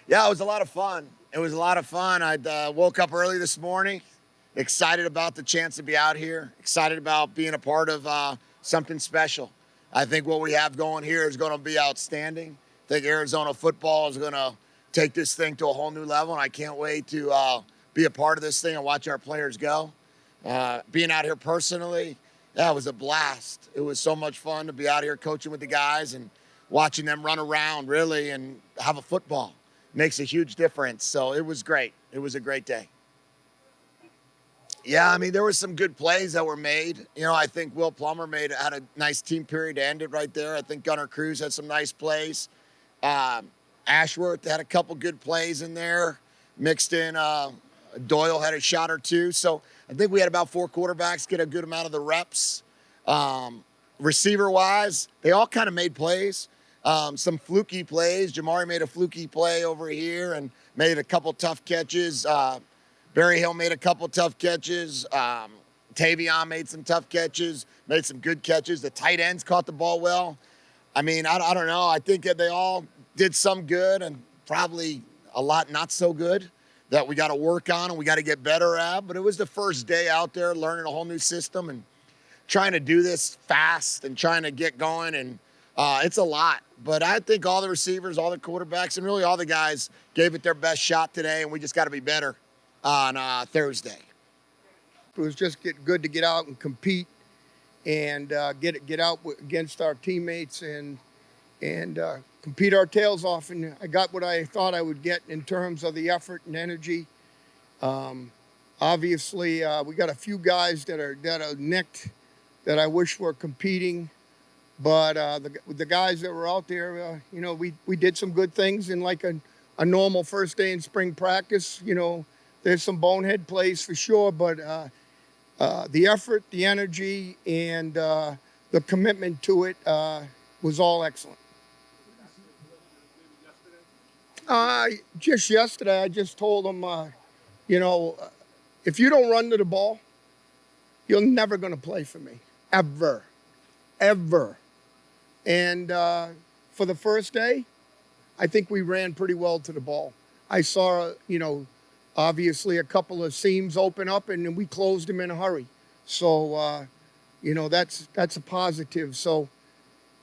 Yeah, it was a lot of fun. It was a lot of fun. I woke up early this morning, excited about the chance to be out here, excited about being a part of something special. I think what we have going here is going to be outstanding. I think Arizona football is going to take this thing to a whole new level, and I can't wait to be a part of this thing and watch our players go. Being out here personally, yeah, it was a blast. It was so much fun to be out here coaching with the guys and watching them run around, really, and have a football. Makes a huge difference. So it was great. It was a great day. Yeah, I mean, there were some good plays that were made. You know, I think Will Plummer had a nice team period to end it right there. I think Gunnar Cruz had some nice plays. Ashworth had a couple good plays in there. Mixed in, Doyle had a shot or two. So I think we had about 4 quarterbacks get a good amount of the reps. Receiver-wise, they all kind of made plays. Some fluky plays. Jamari made a fluky play over here and made a couple tough catches. Barry Hill made a couple tough catches. Tavion made some tough catches, made some good catches. The tight ends caught the ball well. I mean, I don't know. I think that they all did some good and probably a lot not so good that we got to work on and we got to get better at. But it was the first day out there learning a whole new system and trying to do this fast and trying to get going. And it's a lot. But I think all the receivers, all the quarterbacks, and really all the guys gave it their best shot today, and we just got to be better on Thursday. It was just good to get out and compete and get out against our teammates and compete our tails off. And I got what I thought I would get in terms of the effort and energy. Obviously, we got a few guys that are nicked that I wish were competing. But the guys that were out there, you know, we did some good things in like a normal first day in spring practice. You know, there's some bonehead plays for sure, but the effort, the energy, and the commitment to it was all excellent. Just yesterday, I just told them, you know, if you don't run to the ball, you're never going to play for me, ever. And for the first day, I think we ran pretty well to the ball. I saw, you know, obviously a couple of seams open up and we closed them in a hurry. So, you know, that's a positive. So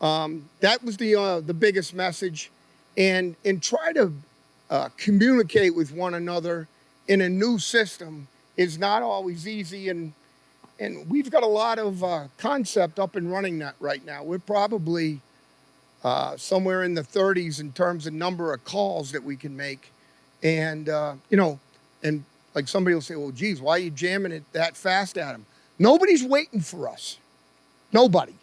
that was the biggest message. And try to communicate with one another in a new system is not always easy. And we've got a lot of concept up and running that right now. We're probably somewhere in the 30s in terms of number of calls that we can make. And, you know, and like somebody will say, well, geez, why are you jamming it that fast at them? Nobody's waiting for us. Nobody.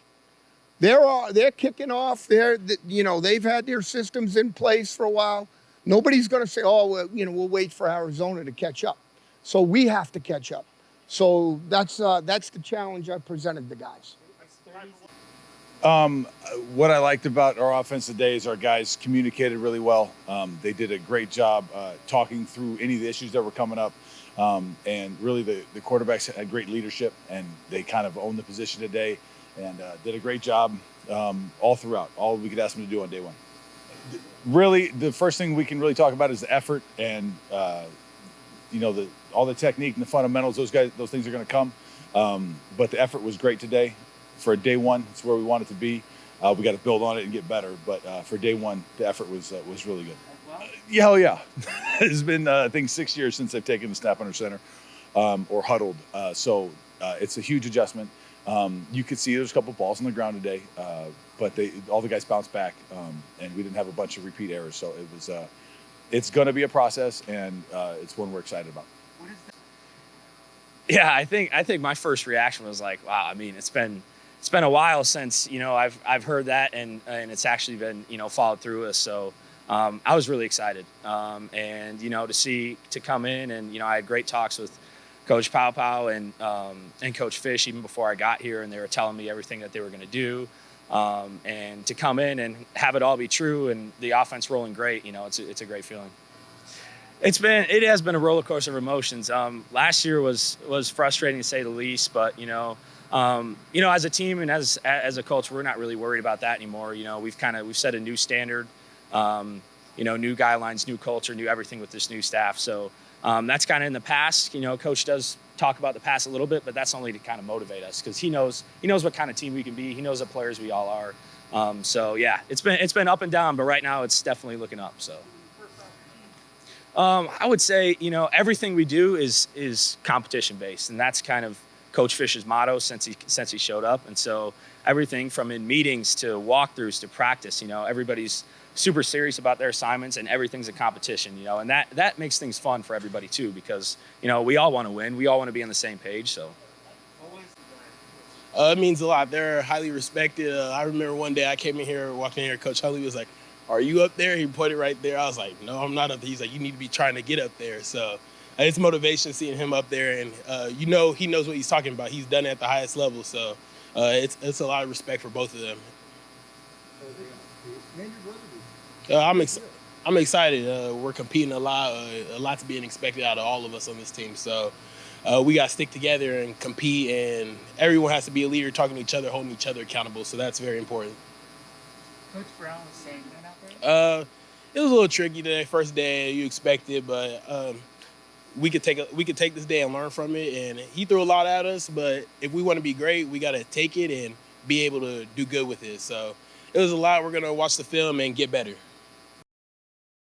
They're kicking off. You know, they've had their systems in place for a while. Nobody's going to say, oh, well, you know, we'll wait for Arizona to catch up. So we have to catch up. So that's the challenge I presented the guys. What I liked about our offense today is our guys communicated really well. They did a great job talking through any of the issues that were coming up. And really the quarterbacks had great leadership and they kind of owned the position today and did a great job all throughout, all we could ask them to do on day one. Really, the first thing we can really talk about is the effort and, you know, all the technique and the fundamentals, those things are going to come. But the effort was great today. For day one, it's where we want it to be. We got to build on it and get better. But for day one, the effort was really good. Yeah, hell yeah. It's been, I think, 6 years since I've taken the snap under center or huddled. So it's a huge adjustment. You could see there's a couple balls on the ground today, but all the guys bounced back, and we didn't have a bunch of repeat errors. So it was, it's going to be a process, and it's one we're excited about. Yeah, I think my first reaction was like, wow. I mean, it's been a while since, you know, I've heard that and it's actually been, you know, followed through us. So I was really excited, and you know, to come in and, you know, I had great talks with Coach Pow and Coach Fisch even before I got here, and they were telling me everything that they were going to do, and to come in and have it all be true and the offense rolling great, you know, it's a great feeling. It has been a roller coaster of emotions. Last year was frustrating to say the least, but you know, as a team and as a coach, we're not really worried about that anymore. You know, we've set a new standard. new guidelines, new culture, new everything with this new staff. So that's kind of in the past. Coach does talk about the past a little bit, but that's only to kind of motivate us because he knows what kind of team we can be. He knows what players we all are. So yeah, it's been up and down, but right now it's definitely looking up. So I would say everything we do is competition based, and that's kind of Coach Fisch's motto since he showed up. And so everything from in meetings to walkthroughs to practice, everybody's super serious about their assignments and everything's a competition, and that makes things fun for everybody too, because, we all want to win. We all want to be on the same page. So. It means a lot. They're highly respected. I remember one day I came in here, walking in here, Coach Huntley was like, "Are you up there?" He pointed right there. I was like, "No, I'm not up there." He's like, "You need to be trying to get up there." So it's motivation seeing him up there, and he knows what he's talking about. He's done it at the highest level, so it's a lot of respect for both of them. I'm excited. We're competing a lot's being expected out of all of us on this team. So we got to stick together and compete, and everyone has to be a leader, talking to each other, holding each other accountable. So that's very important. Coach Brown was saying that out there? It was a little tricky today, first day. You expect it, but we could take this day and learn from it. And he threw a lot at us, but if we want to be great, we got to take it and be able to do good with it. So it was a lot. We're gonna watch the film and get better.